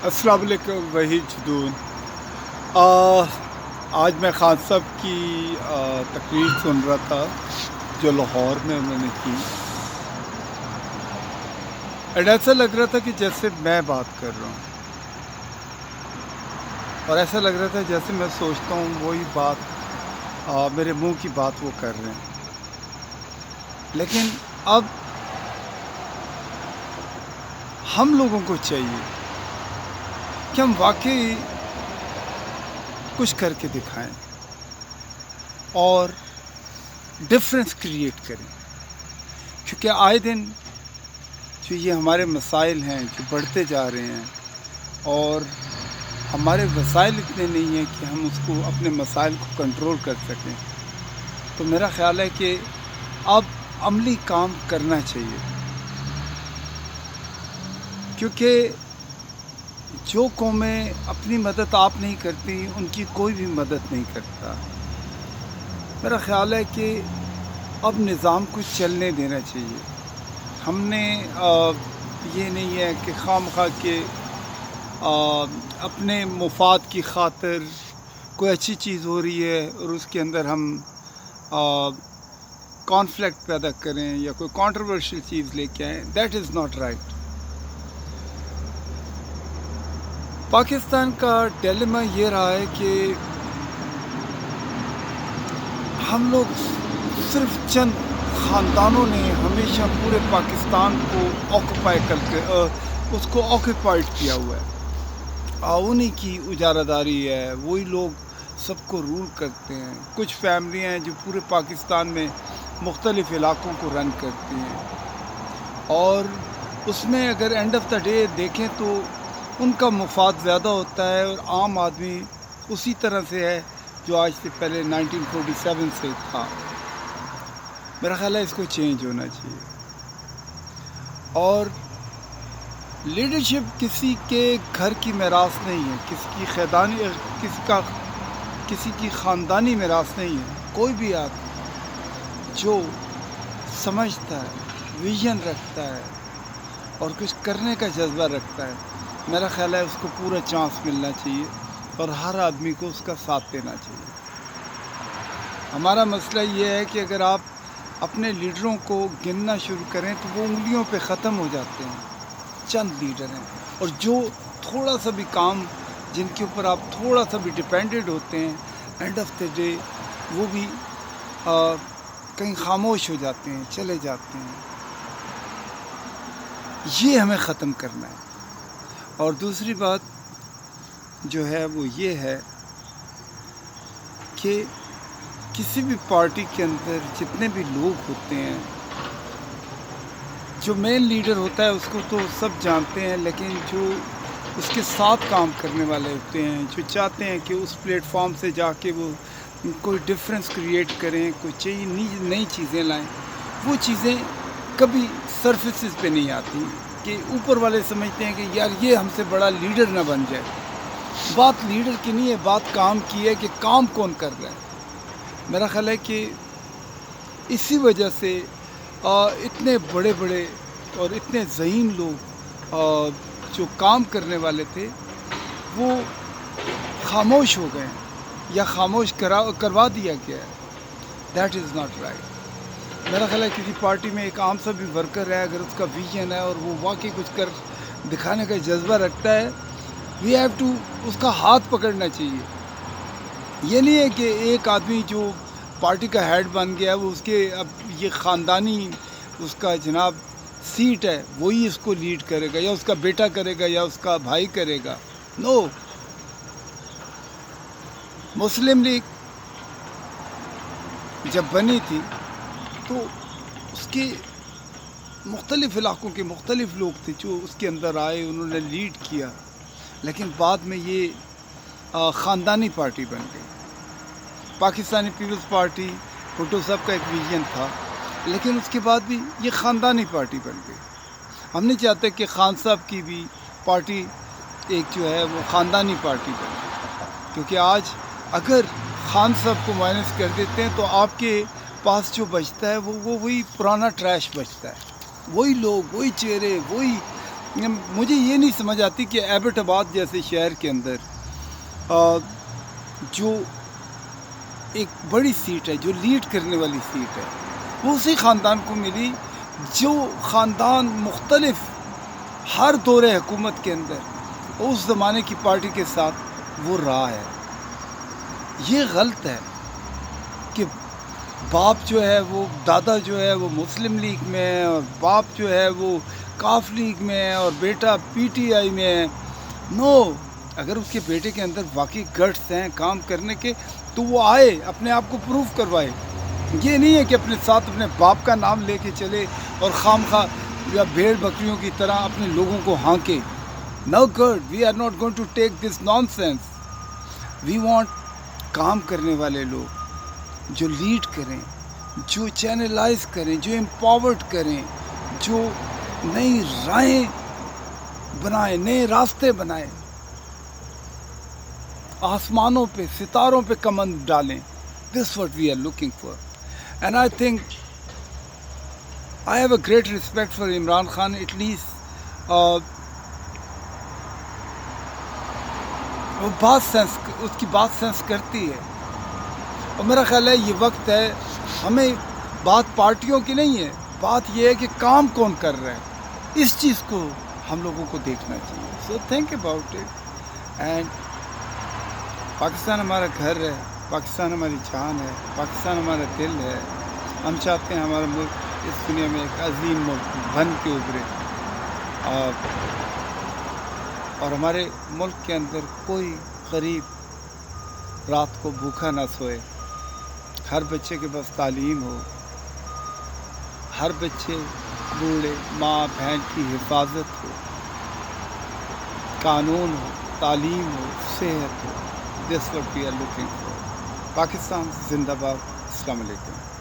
السلام علیکم وحید جدون۔ آ، آج میں خان صاحب کی تقریر سن رہا تھا جو لاہور میں انہوں نے کی، اور ایسا لگ رہا تھا کہ جیسے میں بات کر رہا ہوں، اور ایسا لگ رہا تھا جیسے میں سوچتا ہوں وہی بات میرے منہ کی بات وہ کر رہے ہیں۔ لیکن اب ہم لوگوں کو چاہیے کہ ہم واقعی کچھ کر کے دکھائیں اور ڈفرینس کریٹ کریں، کیونکہ آئے دن جو یہ ہمارے مسائل ہیں جو بڑھتے جا رہے ہیں، اور ہمارے وسائل اتنے نہیں ہیں کہ ہم اس کو اپنے مسائل کو کنٹرول کر سکیں، تو میرا خیال ہے کہ اب عملی کام کرنا چاہیے، کیونکہ جو قومیں اپنی مدد آپ نہیں کرتی ان کی کوئی بھی مدد نہیں کرتا۔ میرا خیال ہے کہ اب نظام کو چلنے دینا چاہیے۔ ہم نے یہ نہیں ہے کہ خواہ کے اپنے مفاد کی خاطر کوئی اچھی چیز ہو رہی ہے اور اس کے اندر ہم کانفلکٹ پیدا کریں یا کوئی کانٹروورشل چیز لے کے آئیں۔ That is not right. Pakistan کا ڈیلیما یہ رہا ہے کہ ہم لوگ صرف چند خاندانوں نے ہمیشہ پورے پاکستان کو آکوپائی کر کے اس کو آکوپائڈ کیا ہوا ہے، انہیں کی اجارہ داری ہے، وہی لوگ سب کو رول کرتے ہیں۔ کچھ فیملی ہیں جو پورے پاکستان میں مختلف علاقوں کو رن کرتی ہیں، اور اس میں اگر اینڈ آف دا ڈے دیکھیں تو ان کا مفاد زیادہ ہوتا ہے، اور عام آدمی اسی طرح سے ہے جو آج سے پہلے 1947 سے تھا۔ میرا خیال ہے اس کو چینج ہونا چاہیے، اور لیڈرشپ کسی کے گھر کی میراث نہیں ہے، کسی کی خاندانی میراث نہیں ہے۔ کوئی بھی آدمی جو سمجھتا ہے، ویژن رکھتا ہے اور کچھ کرنے کا جذبہ رکھتا ہے، میرا خیال ہے اس کو پورا چانس ملنا چاہیے اور ہر آدمی کو اس کا ساتھ دینا چاہیے۔ ہمارا مسئلہ یہ ہے کہ اگر آپ اپنے لیڈروں کو گننا شروع کریں تو وہ انگلیوں پہ ختم ہو جاتے ہیں۔ چند لیڈر ہیں، اور جو تھوڑا سا بھی کام جن کے اوپر آپ تھوڑا سا بھی ڈپینڈڈ ہوتے ہیں، اینڈ آف دا ڈے وہ بھی کہیں خاموش ہو جاتے ہیں، چلے جاتے ہیں۔ یہ ہمیں ختم کرنا ہے۔ اور دوسری بات جو ہے وہ یہ ہے کہ کسی بھی پارٹی کے اندر جتنے بھی لوگ ہوتے ہیں، جو مین لیڈر ہوتا ہے اس کو تو سب جانتے ہیں، لیکن جو اس کے ساتھ کام کرنے والے ہوتے ہیں، جو چاہتے ہیں کہ اس پلیٹ فارم سے جا کے وہ کوئی ڈفرینس کریٹ کریں، کوئی نئی چیزیں لائیں، وہ چیزیں کبھی سرفیسز پہ نہیں آتی، کہ اوپر والے سمجھتے ہیں کہ یار یہ ہم سے بڑا لیڈر نہ بن جائے۔ بات لیڈر کی نہیں ہے، بات کام کی ہے کہ کام کون کر رہا ہے۔ میرا خیال ہے کہ اسی وجہ سے اتنے بڑے بڑے اور اتنے ذہین لوگ جو کام کرنے والے تھے وہ خاموش ہو گئے، یا خاموش کروا دیا گیا ہے۔ That is not right. میرا خیال ہے کسی پارٹی میں ایک عام سا بھی ورکر ہے، اگر اس کا ویژن ہے اور وہ واقعی کچھ کر دکھانے کا جذبہ رکھتا ہے، وی ہیو ٹو اس کا ہاتھ پکڑنا چاہیے۔ یہ نہیں ہے کہ ایک آدمی جو پارٹی کا ہیڈ بن گیا ہے وہ اس کے اب یہ خاندانی اس کا جناب سیٹ ہے، وہی اس کو لیڈ کرے گا، یا اس کا بیٹا کرے گا، یا اس کا بھائی کرے گا۔ نو، مسلم لیگ جب بنی تھی تو اس کے مختلف علاقوں کے مختلف لوگ تھے جو اس کے اندر آئے، انہوں نے لیڈ کیا، لیکن بعد میں یہ خاندانی پارٹی بن گئی۔ پاکستانی پیپلز پارٹی بھٹو صاحب کا ایک ویژن تھا، لیکن اس کے بعد بھی یہ خاندانی پارٹی بن گئی۔ ہم نہیں چاہتے کہ خان صاحب کی بھی پارٹی ایک جو ہے وہ خاندانی پارٹی بن گئی، کیونکہ آج اگر خان صاحب کو مائنس کر دیتے ہیں تو آپ کے پاس جو بچتا ہے وہ وہی پرانا ٹریش بچتا ہے، وہی لوگ، وہی چہرے، وہی مجھے یہ نہیں سمجھ آتی کہ ایبٹ آباد جیسے شہر کے اندر آ، جو ایک بڑی سیٹ ہے، جو لیڈ کرنے والی سیٹ ہے، وہ اسی خاندان کو ملی جو خاندان مختلف ہر دور حکومت کے اندر اس زمانے کی پارٹی کے ساتھ وہ رہا ہے۔ یہ غلط ہے کہ باپ جو ہے وہ دادا جو ہے وہ مسلم لیگ میں ہے، اور باپ جو ہے وہ کاف لیگ میں ہے، اور بیٹا پی ٹی آئی میں ہے۔ نو، اگر اس کے بیٹے کے اندر واقعی گٹس ہیں کام کرنے کے تو وہ آئے اپنے آپ کو پروف کروائے۔ یہ نہیں ہے کہ اپنے ساتھ اپنے باپ کا نام لے کے چلے اور خام خواہ یا بھیڑ بکریوں کی طرح اپنے لوگوں کو ہانکے۔ No good, we are not going to take this نان سینس۔ وی وانٹ کام کرنے والے لوگ جو لیڈ کریں، جو چینلائز کریں، جو امپاورڈ کریں، جو نئی راہیں بنائیں، نئے راستے بنائیں، آسمانوں پہ ستاروں پہ کمند ڈالیں۔ This what we are looking for, and I think I have a great respect for Imran Khan. At least وہ اس کی بات سینس کرتی ہے، اور میرا خیال ہے یہ وقت ہے، ہمیں بات پارٹیوں کی نہیں ہے، بات یہ ہے کہ کام کون کر رہا ہے، اس چیز کو ہم لوگوں کو دیکھنا چاہیے۔ So think about it, and Pakistan ہمارا گھر ہے، پاکستان ہماری جان ہے، پاکستان ہمارا دل ہے۔ ہم چاہتے ہیں ہمارا ملک اس دنیا میں ایک عظیم ملک بن کے ابھرے، اور ہمارے ملک کے اندر کوئی غریب رات کو بھوکا نہ سوئے، ہر بچے کے پاس تعلیم ہو، ہر بچے بوڑھے ماں بہن کی حفاظت ہو، قانون ہو، تعلیم ہو، صحت ہو۔ This what we are looking for. Pakistan زندہ باد۔ السلام علیکم۔